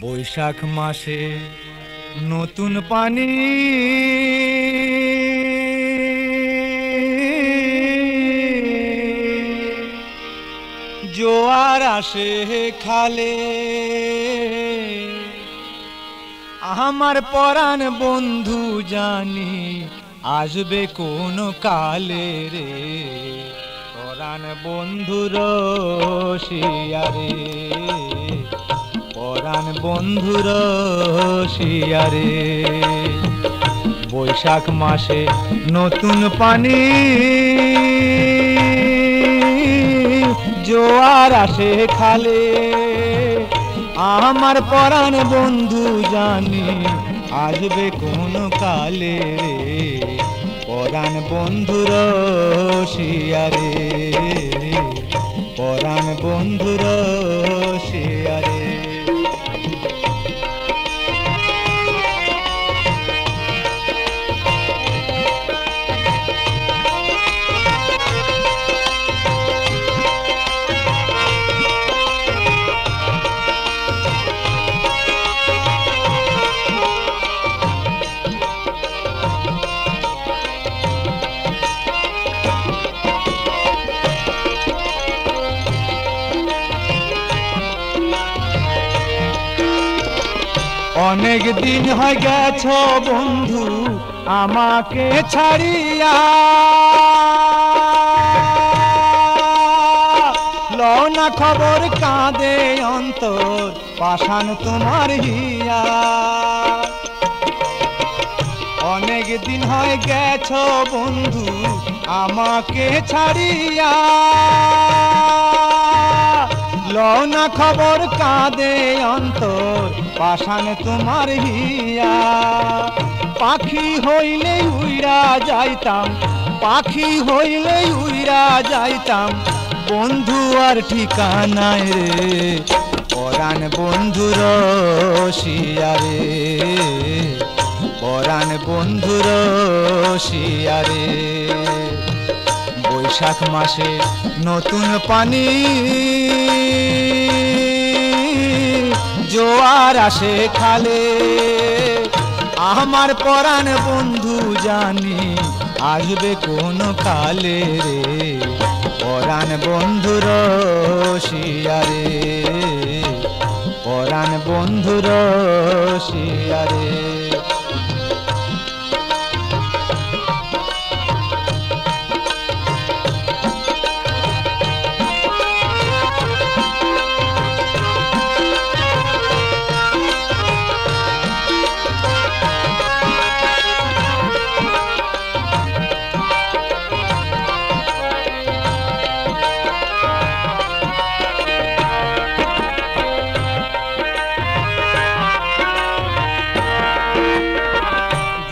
বৈশাখ মাসে নতুন পানি জোয়ার আসে খালে, আমার পরাণ বন্ধু জানি আসবে কোন কালে রে। পরাণ বন্ধু রসিয়া রে, পরাণ বন্ধু রসিয়া রে। বৈশাখ মাসে নতুন পানি জোয়ার আসে খালে, আমার পরাণ বন্ধু জানি আসবে কোন কালে রে। পরাণ বন্ধু রসিয়া রে, পরাণ বন্ধু রসিয়া রে। অনেক দিন হয়ে গেছ বন্ধু আমাকে ছাড়িয়া, লও না খবর কাঁদে অন্তর পাষাণ তোমার হিয়া। অনেক দিন হয়ে গেছ বন্ধু আমাকে ছাড়িয়া, লও না খবর কাঁদে অন্তর পাষাণ তোমার হিয়া। পাখি হইলে উইরা যাইতাম, পাখি হইলে উইরা যাইতাম, বন্ধু আর ঠিকানায় রে। পরাণ বন্ধু রসিয়া রে, পরাণ বন্ধু রসিয়া রে। বৈশাখ মাসে নতুন পানি জোয়ার আসে খালে, আমার পরাণ বন্ধু জানি আসবে কোন কালে রে। পরাণ বন্ধু রসিয়া রে, পরাণ বন্ধু রসিয়া রে।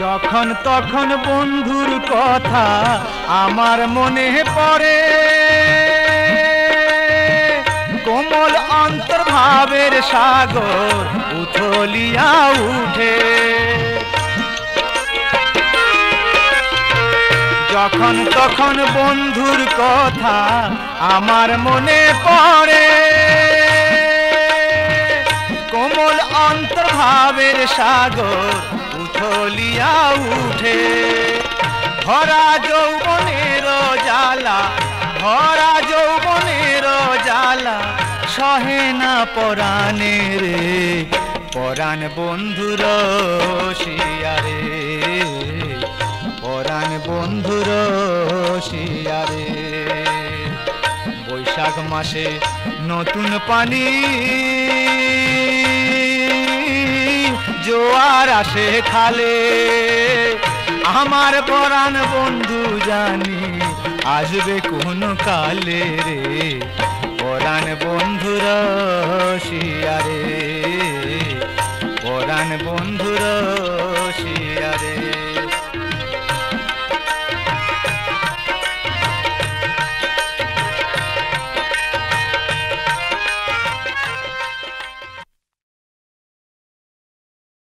যখন তখন বন্ধুর কথা আমার মনে পড়ে, কোমল অন্তর্ভাবের সাগর উথলিয়া উঠে। যখন তখন বন্ধুর কথা আমার মনে পড়ে, কোমল অন্তর্ভাবের সাগর উথলিয়া উঠে। ভরা যৌবনের জ্বালা, ভরা যৌবনের জ্বালা সহে না পরাণে রে। পরাণ বন্ধু রসিয়া রে, পরাণ বন্ধু রসিয়া রে। বৈশাখ মাসে নতুন পানি জোয়ার আসে খালে, আমার পরাণ বন্ধু জানি আসবে কোন কালে রে। পরাণ বন্ধু রসিয়া রে, পরাণ বন্ধু রসিয়া রে।